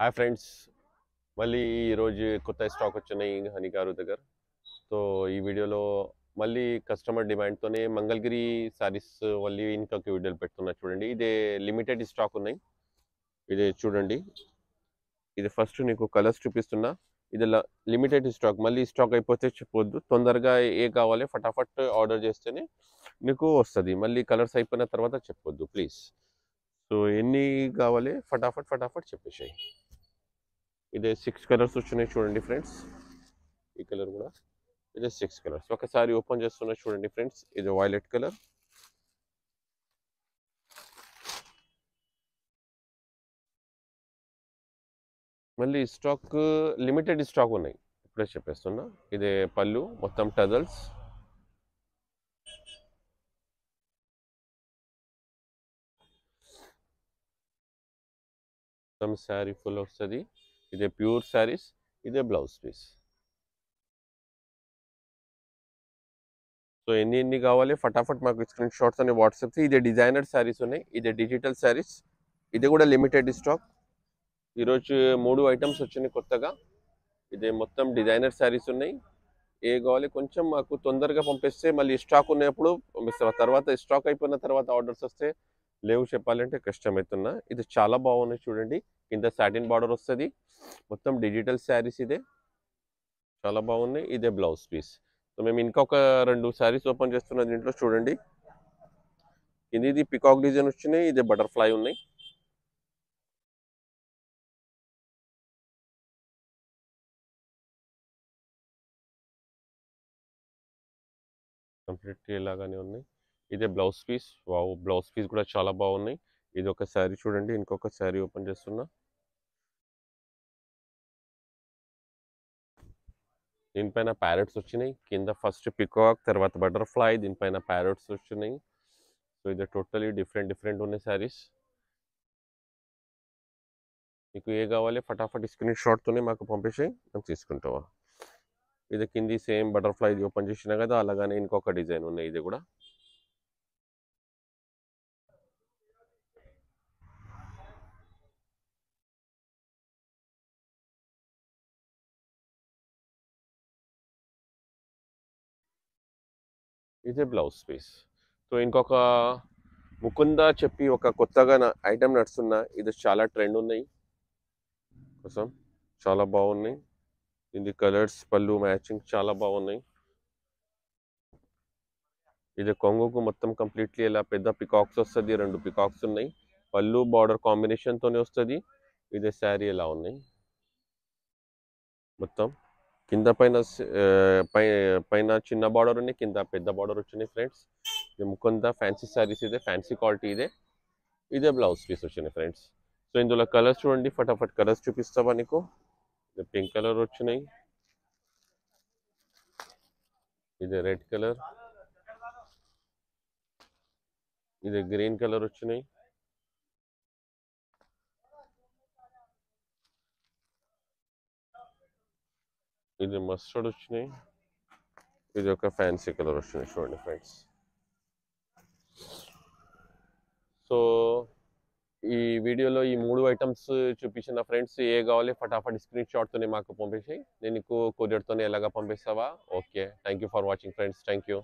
Hi friends, మళ్ళీ ఈరోజు కొత్త స్టాక్ వచ్చినాయి హనీ గారు దగ్గర. సో ఈ వీడియోలో మళ్ళీ కస్టమర్ డిమాండ్తోనే మంగళగిరి శారీస్ మళ్ళీ ఇంకొక వీడియోలు పెడుతున్నా చూడండి. ఇదే లిమిటెడ్ స్టాక్ ఉన్నాయి. ఇది చూడండి, ఇది ఫస్ట్ నీకు కలర్స్ చూపిస్తున్నా. ఇది లిమిటెడ్ స్టాక్, మళ్ళీ స్టాక్ అయిపోతే చెప్పొద్దు. తొందరగా ఏ కావాలి ఫటాఫట్ ఆర్డర్ చేస్తేనే నీకు వస్తుంది. మళ్ళీ కలర్స్ అయిపోయిన తర్వాత చెప్పొద్దు ప్లీజ్. సో ఎన్ని కావాలి ఫటాఫట్ ఫటాఫట్ చెప్పేసాయి. ఇదే 6 కలర్స్ వచ్చినాయి చూడండి ఫ్రెండ్స్. ఈ కలర్ కూడా ఇదే 6 కలర్స్. ఒకసారి ఓపెన్ చేస్తున్నా చూడండి ఫ్రెండ్స్. ఇది వైలెట్ కలర్, మళ్ళీ స్టాక్ లిమిటెడ్ స్టాక్ ఉన్నాయి, ఇప్పుడే చెప్పేస్తున్నా. ఇదే పళ్ళు, మొత్తం టజల్స్, మొత్తం శారీ ఫుల్ వస్తుంది. ఇదే ప్యూర్ శారీస్, ఇదే బ్లౌజ్ పీస్. సో ఎన్ని కావాలి ఫటాఫట్ మాకు స్క్రీన్ షాట్స్ అని వాట్సాప్. ఇదే డిజైనర్ శారీస్ ఉన్నాయి, ఇదే డిజిటల్ శారీస్, ఇది కూడా లిమిటెడ్ స్టాక్. ఈరోజు 3 ఐటమ్స్ వచ్చినాయి కొత్తగా. ఇదే మొత్తం డిజైనర్ శారీస్ ఉన్నాయి. ఏ కావాలి కొంచెం మాకు తొందరగా పంపిస్తే మళ్ళీ స్టాక్ ఉన్నప్పుడు పంపిస్తాం. తర్వాత స్టాక్ అయిపోయిన తర్వాత ఆర్డర్స్ వస్తే లేవు చెప్పాలంటే కష్టమవుతున్నా. ఇది చాలా బాగున్నాయి చూడండి. కింద సాటిన్ బార్డర్ వస్తుంది, మొత్తం డిజిటల్ శారీస్. ఇదే చాలా బాగున్నాయి. ఇదే బ్లౌజ్ పీస్. సో మేము ఇంకొక 2 శారీస్ ఓపెన్ చేస్తున్న దీంట్లో చూడండి. ఇది పికాక్ డిజైన్ వచ్చినాయి, ఇదే బటర్ఫ్లై ఉన్నాయి. కంప్లీట్లీ ఇలాగానే ఉన్నాయి. ఇదే blouse piece. Wow, blouse piece కూడా చాలా బాగున్నాయి. ఇది ఒక శారీ చూడండి. ఇంకొక శారీ ఓపెన్ చేస్తున్నా. దీనిపైన ప్యారెట్స్ వచ్చినాయి. కింద ఫస్ట్ పికాక్, తర్వాత బటర్ఫ్లై, దీనిపైన ప్యారెట్స్ వచ్చినాయి. సో ఇది టోటలీ డిఫరెంట్ ఉన్నాయి శారీస్. మీకు ఏ కావాలి ఫటాఫట్ స్క్రీన్ షాట్తోనే మాకు పంపించి మేము తీసుకుంటావా. ఇది కింది సేమ్ బటర్ఫ్లై ఓపెన్ చేసినా కదా, అలాగానే ఇంకొక డిజైన్ ఉన్నాయి. ఇది కూడా ఇదే బ్లౌజ్ పీస్. సో ఇంకొక ముకుంద చెప్పి ఒక కొత్తగా ఐటమ్ నడుస్తున్నా. ఇది చాలా ట్రెండ్ ఉన్నాయి కోసం, చాలా బాగున్నాయి. ఇది కలర్స్, పళ్ళు మ్యాచింగ్ చాలా బాగున్నాయి. ఇది కొంగుకు మొత్తం కంప్లీట్లీ ఇలా పెద్ద పికాక్స్ వస్తుంది. 2 పికాక్స్ ఉన్నాయి. పళ్ళు బార్డర్ కాంబినేషన్ తోనే వస్తుంది. ఇదే శారీ ఎలా ఉన్నాయి. మొత్తం కింద పైన పైన చిన్న బార్డర్ ఉన్నాయి, కింద పెద్ద బార్డర్ వచ్చినాయి ఫ్రెండ్స్. ఇది ముకుంద ఫ్యాన్సీ శారీస్. ఇదే ఫ్యాన్సీ క్వాలిటీ. ఇదే బ్లౌజ్ పీస్ వచ్చినాయి ఫ్రెండ్స్. సో ఇందులో కలర్స్ చూడండి, ఫటాఫట్ కలర్స్ చూపిస్తావా నీకు. ఇది పింక్ కలర్ వచ్చినాయి, ఇది రెడ్ కలర్, ఇది గ్రీన్ కలర్ వచ్చినాయి, ఇది మస్టర్డ్ వచ్చినాయి, ఇది ఒక ఫ్యాన్సీ కలర్ వచ్చినాయి చూడండి ఫ్రెండ్స్. సో ఈ వీడియోలో ఈ 3 ఐటమ్స్ చూపించిన ఫ్రెండ్స్. ఏ కావాలి ఫటాఫట్ స్క్రీన్ షాట్తోనే మాకు పంపించి నేను నీకు కొరియర్తోనే ఎలాగా పంపిస్తావా. Okay, thank you for watching friends. Thank you.